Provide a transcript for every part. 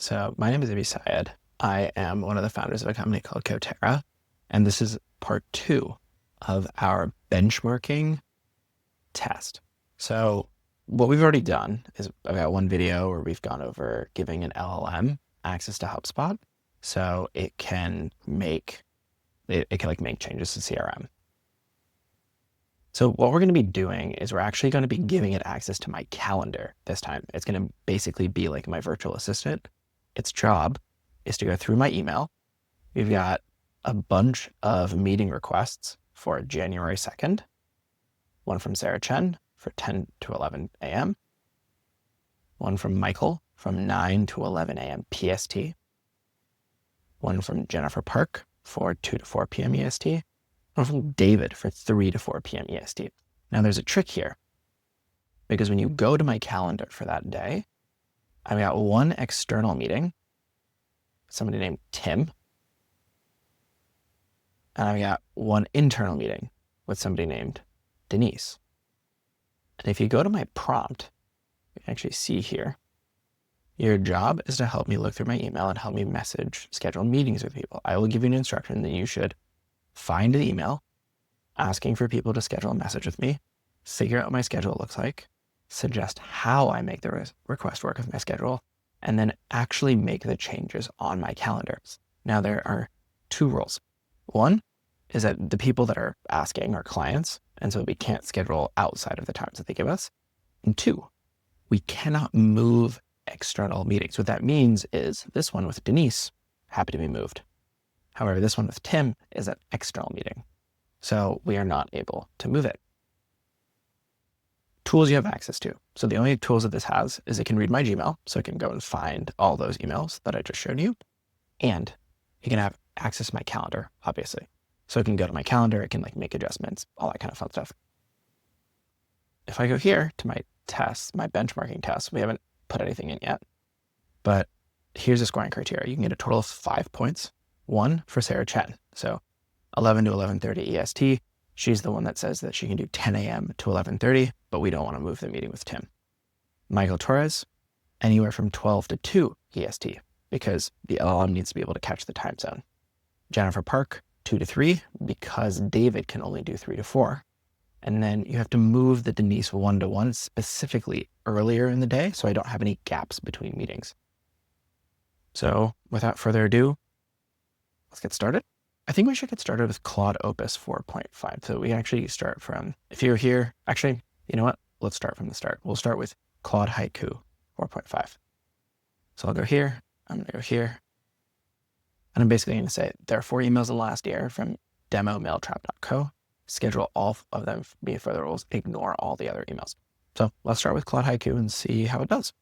So my name is Ibi Syed. I am one of the founders of a company called Cotera, and this is part 2 of our benchmarking test. So what we've already done is I've got one video where we've gone over giving an LLM access to HubSpot so it can make changes to CRM. So what we're going to be doing is we're actually going to be giving it access to my calendar this time. It's going to basically be like my virtual assistant. Its job is to go through my email. We've got a bunch of meeting requests for January 2nd, one from Sarah Chen for 10 to 11 a.m., one from Michael from 9 to 11 a.m. PST, one from Jennifer Park for 2 to 4 p.m. EST, one from David for 3 to 4 p.m. EST. Now there's a trick here, because when you go to my calendar for that day, I've got one external meeting, somebody named Tim, and I've got one internal meeting with somebody named Denise. And if you go to my prompt, you can actually see here, your job is to help me look through my email and help me schedule meetings with people. I will give you an instruction that you should find the email asking for people to schedule a message with me, figure out what my schedule looks like, suggest how I make the request work with my schedule, and then actually make the changes on my calendars. Now, there are 2 rules. One is that the people that are asking are clients, and so we can't schedule outside of the times that they give us. And 2, we cannot move external meetings. What that means is this one with Denise, happy to be moved. However, this one with Tim is an external meeting, so we are not able to move it. Tools you have access to. So the only tools that this has is it can read my Gmail, so it can go and find all those emails that I just showed you, and it can have access to my calendar, obviously. So it can go to my calendar, it can make adjustments, all that kind of fun stuff. If I go here to my tests, my benchmarking tests, we haven't put anything in yet, but here's the scoring criteria. You can get a total of 5 points. 1 for Sarah Chen. So 11 to 11:30 EST. She's the one that says that she can do 10 a.m. to 11:30, but we don't want to move the meeting with Tim. Michael Torres, anywhere from 12 to 2 EST, because the LLM needs to be able to catch the time zone. Jennifer Park, 2 to 3, because David can only do 3 to 4. And then you have to move the Denise 1 to 1 specifically earlier in the day, so I don't have any gaps between meetings. So without further ado, let's get started. I think we should get started with Claude Opus 4.5. So we actually start from, if you're here, actually, you know what? Let's start from the start. We'll start with Claude Haiku 4.5. So I'll go here, I'm gonna go here, and I'm basically gonna say, there are 4 emails in the last year from demo@mailtrap.co. Schedule all of them be further rules, ignore all the other emails. So let's start with Claude Haiku and see how it does.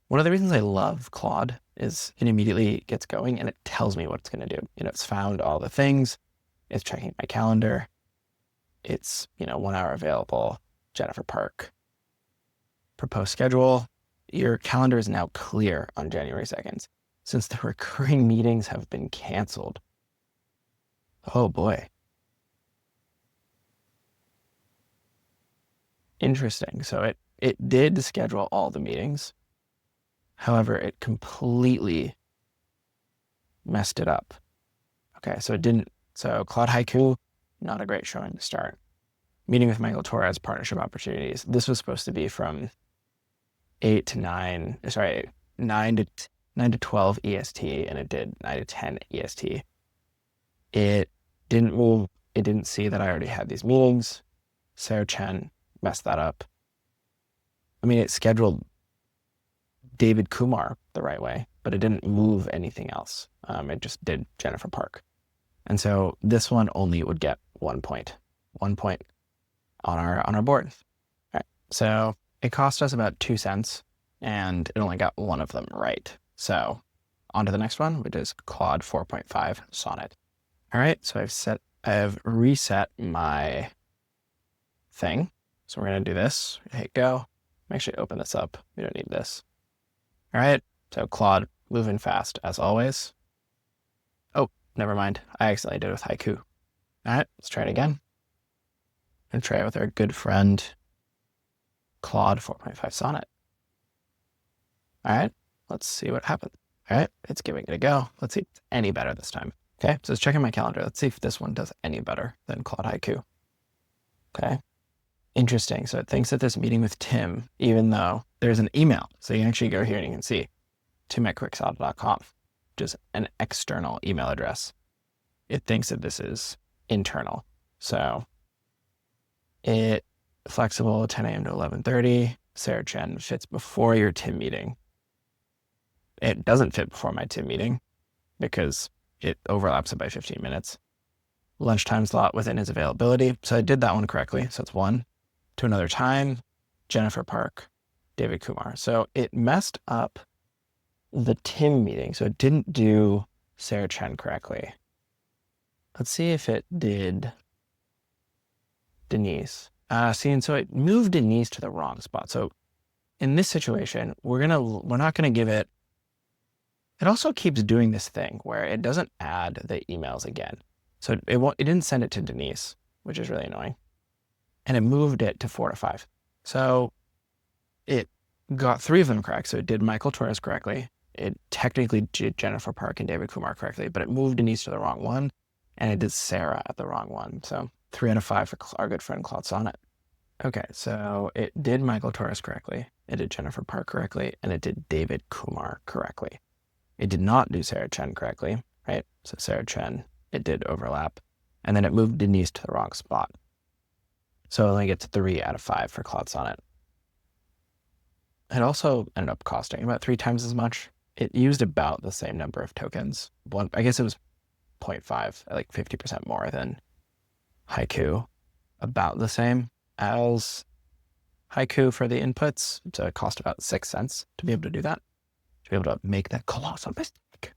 One of the reasons I love Claude is it immediately gets going and it tells me what it's going to do. It's found all the things, it's checking my calendar, it's, 1 hour available, Jennifer Park, proposed schedule. Your calendar is now clear on January 2nd since the recurring meetings have been canceled. Oh boy. Interesting. So it did schedule all the meetings. However, it completely messed it up. Okay, so it didn't. So Claude Haiku, not a great showing to start. Meeting with Michael Torres, partnership opportunities. This was supposed to be from 9 to 12 EST, and it did 9 to 10 EST. It didn't move. It didn't see that I already had these meetings. Sarah Chen messed that up. I mean, it scheduled David Kumar the right way, but it didn't move anything else. It just did Jennifer Park. And so this one only would get 1 point. 1 point on our board. All right. So it cost us about 2 cents and it only got 1 of them right. So on to the next one, which is Claude 4.5 Sonnet. All right. So I've reset my thing. So we're going to do this. Hit go. I'm actually open this up. We don't need this. All right, so Claude, moving fast as always. Oh, never mind. I accidentally did it with Haiku. All right, let's try it again. And try it with our good friend, Claude 4.5 Sonnet. All right, let's see what happens. All right, it's giving it a go. Let's see if it's any better this time. Okay, so it's checking my calendar. Let's see if this one does any better than Claude Haiku. Okay, interesting. So it thinks that this meeting with Tim, even though there's an email, so you can actually go here and you can see tim@quicksauto.com, which is an external email address. It thinks that this is internal. So it flexible 10 a.m. to 11:30. Sarah Chen fits before your Tim meeting. It doesn't fit before my Tim meeting because it overlaps it by 15 minutes. Lunchtime slot within his availability. So I did that one correctly. So it's one. To another time, Jennifer Park, David Kumar. So it messed up the Tim meeting. So it didn't do Sarah Chen correctly. Let's see if it did Denise. And so it moved Denise to the wrong spot. So in this situation, we're not gonna give it. It also keeps doing this thing where it doesn't add the emails again. So it didn't send it to Denise, which is really annoying. And it moved it to 4 to 5. So it got 3 of them correct. So it did Michael Torres correctly. It technically did Jennifer Park and David Kumar correctly, but it moved Denise to the wrong one. And it did Sarah at the wrong one. So 3 out of 5 for our good friend Claude Sonnet. Okay, so it did Michael Torres correctly. It did Jennifer Park correctly. And it did David Kumar correctly. It did not do Sarah Chen correctly, right? So Sarah Chen, it did overlap. And then it moved Denise to the wrong spot. So it only gets 3 out of 5 for Claude Sonnet. It also ended up costing about 3 times as much. It used about the same number of tokens. I guess it was 0.5, like 50% more than Haiku. About the same as Haiku for the inputs. So it cost about 6 cents to be able to do that. To be able to make that colossal mistake.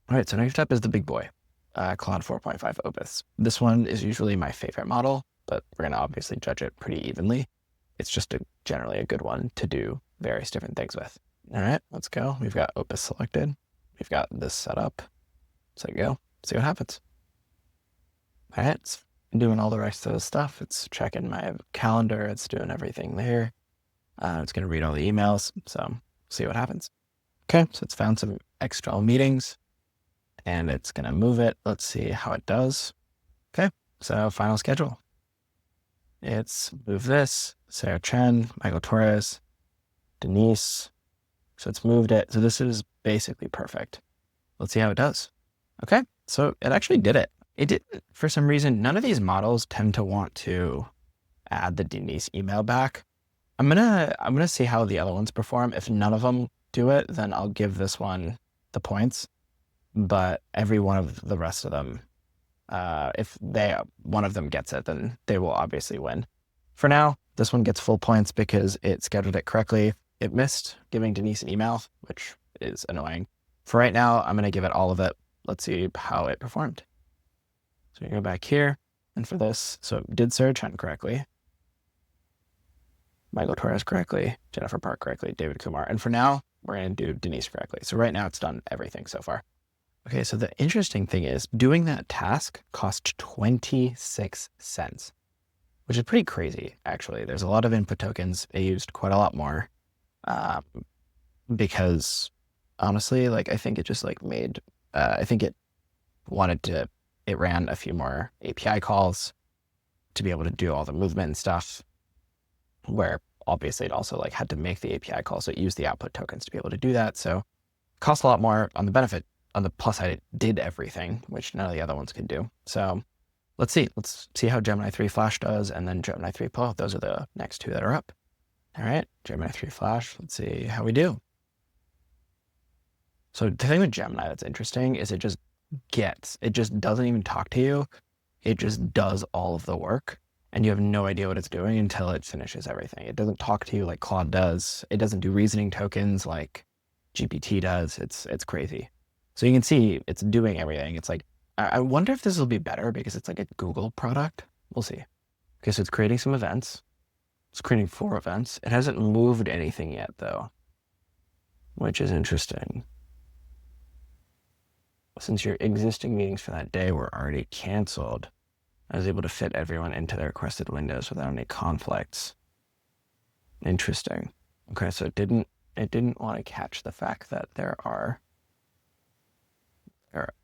All right, so next up is the big boy, Claude 4.5 Opus. This one is usually my favorite model, but we're gonna obviously judge it pretty evenly. It's just generally a good one to do various different things with. All right, let's go. We've got Opus selected. We've got this set up. So go, see what happens. All right, it's doing all the rest of the stuff. It's checking my calendar. It's doing everything there. It's gonna read all the emails. So see what happens. Okay, so it's found some external meetings and it's gonna move it. Let's see how it does. Okay, so final schedule. It's move this, Sarah Chen, Michael Torres, Denise. So it's moved it. So this is basically perfect. Let's see how it does. Okay, so it actually did it. It didn't, for some reason, none of these models tend to want to add the Denise email back. I'm gonna see how the other ones perform. If none of them do it, then I'll give this one the points. But every one of the rest of them, if one of them gets it, then they will obviously win. For now, this one gets full points because it scheduled it correctly. It missed giving Denise an email, which is annoying. For right now, I'm gonna give it all of it. Let's see how it performed. So we go back here, and for this, so it did Sarah Chen correctly, Michael Torres correctly, Jennifer Park correctly, David Kumar. And for now, we're going to do Denise correctly. So right now it's done everything so far. Okay, so the interesting thing is doing that task cost 26 cents, which is pretty crazy, actually. There's a lot of input tokens. It used quite a lot more because honestly, like I think it just like made, I think it ran a few more API calls to be able to do all the movement and stuff, where obviously it also like had to make the API call. So it used the output tokens to be able to do that. So it cost a lot more. On the benefit, on the plus side, it did everything, which none of the other ones could do. So let's see how Gemini 3 Flash does, and then Gemini 3 Pro. Those are the next 2 that are up. All right, Gemini 3 Flash, let's see how we do. So the thing with Gemini that's interesting is it just doesn't even talk to you. It just does all of the work, and you have no idea what it's doing until it finishes everything. It doesn't talk to you like Claude does. It doesn't do reasoning tokens like GPT does. It's crazy. So you can see it's doing everything. It's like, I wonder if this will be better because it's like a Google product. We'll see. Okay, so it's creating some events. It's creating 4 events. It hasn't moved anything yet though, which is interesting. Since your existing meetings for that day were already canceled, I was able to fit everyone into their requested windows without any conflicts. Interesting. Okay, so it didn't it didn't want to catch the fact that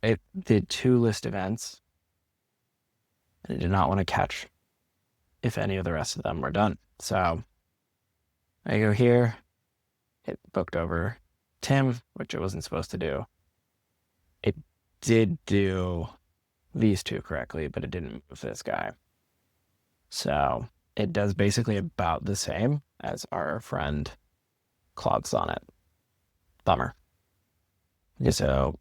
it did 2 list events, and it did not want to catch if any of the rest of them were done. So I go here, it booked over Tim, which it wasn't supposed to do. It did do these 2 correctly, but it didn't move this guy. So it does basically about the same as our friend Claude Sonnet. Bummer. Okay, so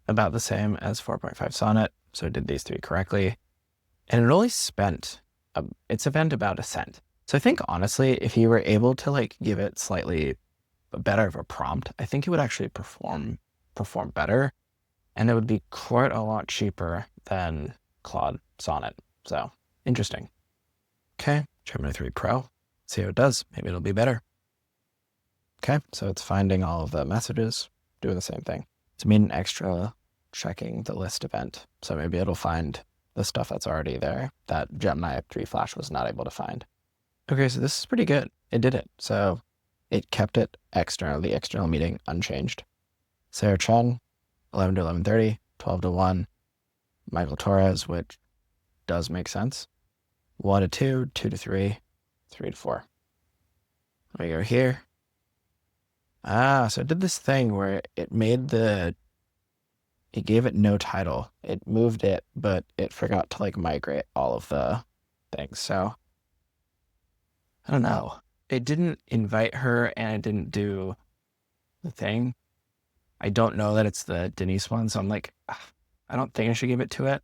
about the same as 4.5 Sonnet. So it did these 3 correctly. And it only spent its event about a cent. So I think honestly, if you were able to like give it slightly better of a prompt, I think it would actually perform better. And it would be quite a lot cheaper than Claude Sonnet. So interesting. Okay, Gemini 3 Pro. See how it does. Maybe it'll be better. Okay, so it's finding all of the messages, doing the same thing. It's made an extra checking the list event. So maybe it'll find the stuff that's already there that Gemini 3 Flash was not able to find. Okay, so this is pretty good. It did it. So it kept it the external meeting unchanged. Sarah Chen, 11 to 11:30, 12 to 1. Michael Torres, which does make sense. 1 to 2, 2 to 3, 3 to 4. We go here. So it did this thing where it gave it no title. It moved it, but it forgot to like migrate all of the things. So I don't know. It didn't invite her and it didn't do the thing. I don't know that it's the Denise one. So I'm like, I don't think I should give it to it,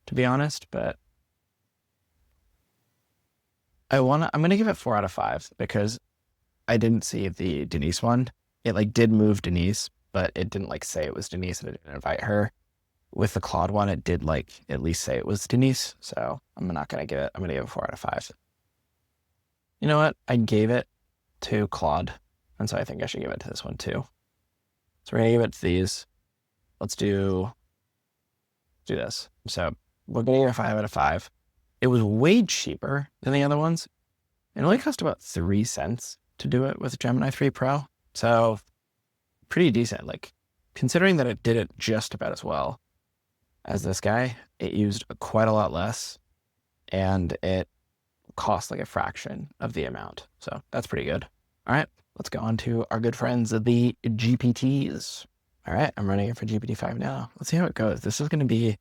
to be honest, but I'm going to give it 4 out of 5 because I didn't see the Denise one. It like did move Denise, but it didn't like say it was Denise and it didn't invite her. With the Claude one, it did like at least say it was Denise. So I'm not going to give it. I'm going to give it 4 out of 5. You know what? I gave it to Claude. And so I think I should give it to this one too. So we're going to give it to these. Let's do this. So we're going to give it 5 out of 5. It was way cheaper than the other ones. It only cost about 3 cents to do it with Gemini 3 Pro. So pretty decent. Like considering that it did it just about as well as this guy, it used quite a lot less and it cost like a fraction of the amount. So that's pretty good. All right, let's go on to our good friends, the GPTs. All right, I'm running it for GPT-5 now. Let's see how it goes. This is going to be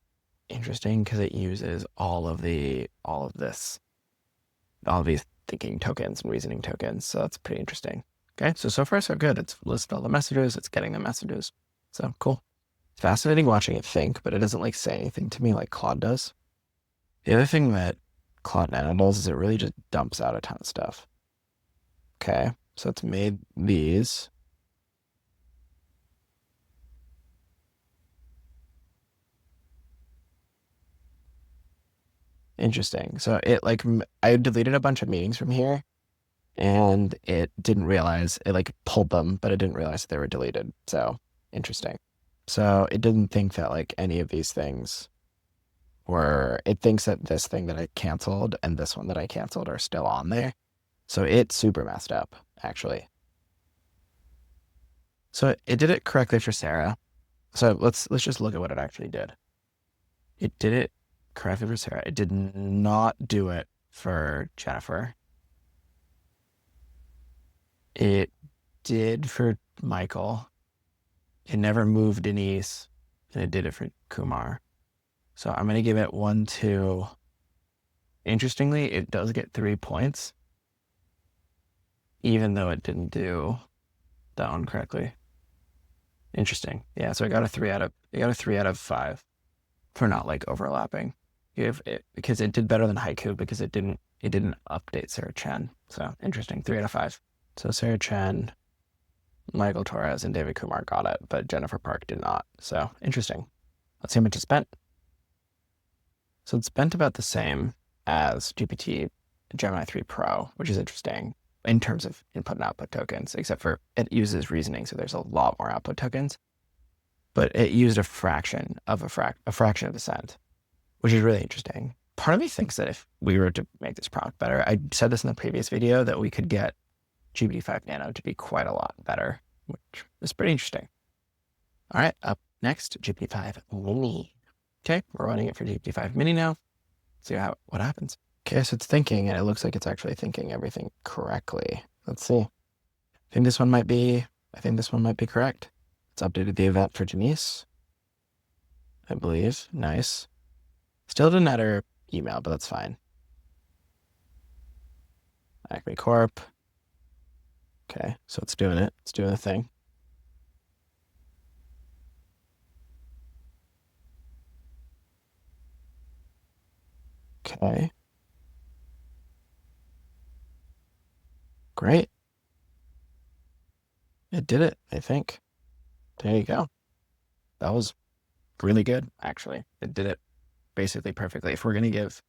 interesting because it uses all of these thinking tokens and reasoning tokens. So that's pretty interesting. Okay, so far so good. It's listed all the messages. It's getting the messages. So cool. It's fascinating watching it think, but it doesn't like say anything to me like Claude does. The other thing that Claude Nano does is it really just dumps out a ton of stuff. Okay, so it's made these. Interesting. So it like, I deleted a bunch of meetings from here and it didn't realize, it like pulled them, but it didn't realize that they were deleted. So interesting. So it didn't think that like any of these things it thinks that this thing that I canceled and this one that I canceled are still on there. So it's super messed up, actually. So it did it correctly for Sarah. So let's just look at what it actually did. It did it correctly for Sarah. It did not do it for Jennifer. It did for Michael. It never moved Denise, and it did it for Kumar. So I'm going to give it 1, 2. Interestingly, it does get 3 points, even though it didn't do that one correctly. Interesting. Yeah, so I got a 3 out of 5 for not like overlapping. Because it did better than Haiku because it didn't update Sarah Chen. So interesting. 3 out of 5. So Sarah Chen, Michael Torres, and David Kumar got it, but Jennifer Park did not. So interesting. Let's see how much it spent. So it's spent about the same as GPT Gemini 3 Pro, which is interesting in terms of input and output tokens, except for it uses reasoning, so there's a lot more output tokens. But it used a fraction of a fraction of a cent, which is really interesting. Part of me thinks that if we were to make this prompt better, I said this in the previous video, that we could get GPT-5 Nano to be quite a lot better, which is pretty interesting. All right, up next, GPT-5 Mini. Okay, we're running it for GPT-5 Mini now. See what happens. Okay, so it's thinking, and it looks like it's actually thinking everything correctly. Let's see. I think this one might be correct. It's updated the event for Janice, I believe. Nice. Still didn't add her email, but that's fine. Acme Corp. Okay, so it's doing it. It's doing the thing. Okay. Great. It did it, I think. There you go. That was really good, actually. It did it basically perfectly. If we're going to give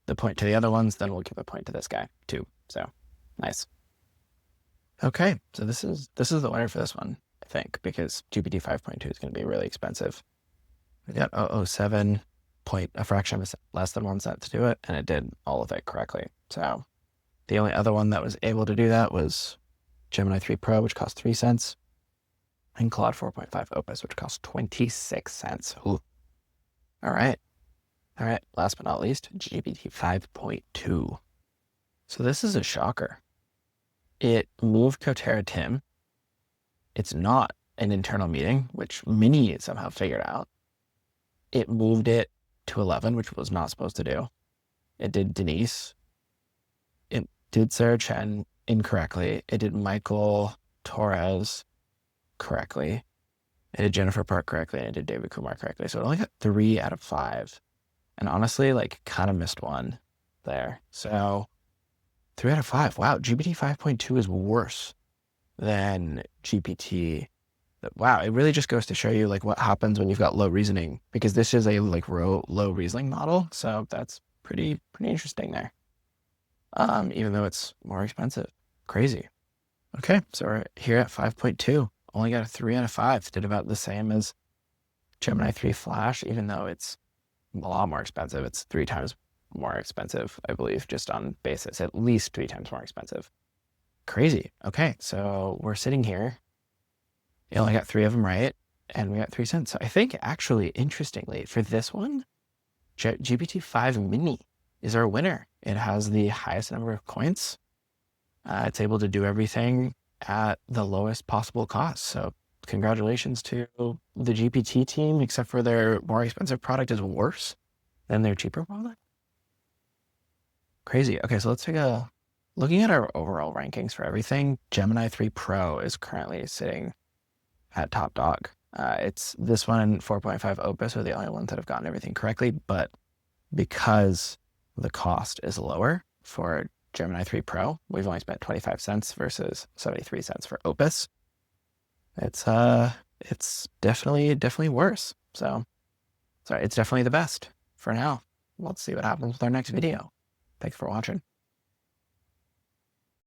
the point to the other ones, then we'll give a point to this guy too. So nice. Okay, so this is the winner for this one, I think, because GPT 5.2 is going to be really expensive. We got 0.007 point, a fraction of less than 1 cent to do it, and it did all of it correctly. So the only other one that was able to do that was Gemini 3 Pro, which cost 3 cents, and Claude 4.5 Opus, which cost 26 cents. Ooh. All right. Last but not least, GPT 5.2. So this is a shocker. It moved Cotera Tim. It's not an internal meeting, which Mini somehow figured out. It moved it to 11, which it was not supposed to do. It did Denise. It did Sarah Chen incorrectly. It did Michael Torres correctly. It did Jennifer Park correctly, and it did David Kumar correctly. So it only got 3 out of 5. And honestly, like, kind of missed one there. So 3 out of 5. Wow, GPT 5.2 is worse than GPT. Wow, it really just goes to show you like what happens when you've got low reasoning, because this is a like low reasoning model. So that's pretty interesting there. Even though it's more expensive. Crazy. Okay, so we're here at 5.2. Only got a 3 out of 5. Did about the same as Gemini 3 Flash, even though it's a lot more expensive. It's 3 times more expensive, I believe, just on basis, at least 3 times more expensive. Crazy. Okay, so we're sitting here. You only got 3 of them right, and we got 3 cents. So I think actually, interestingly, for this one, GPT-5 Mini is our winner. It has the highest number of coins. It's able to do everything at the lowest possible cost. So congratulations to the GPT team, except for their more expensive product is worse than their cheaper product. Crazy. Okay, so let's take a looking at our overall rankings for everything. Gemini 3 Pro is currently sitting at top dog. It's this one and 4.5 Opus are the only ones that have gotten everything correctly, but because the cost is lower for Gemini 3 Pro, we've only spent 25 cents versus 73 cents for Opus. It's definitely worse. So sorry, it's definitely the best for now. Let's see what happens with our next video. Thanks for watching.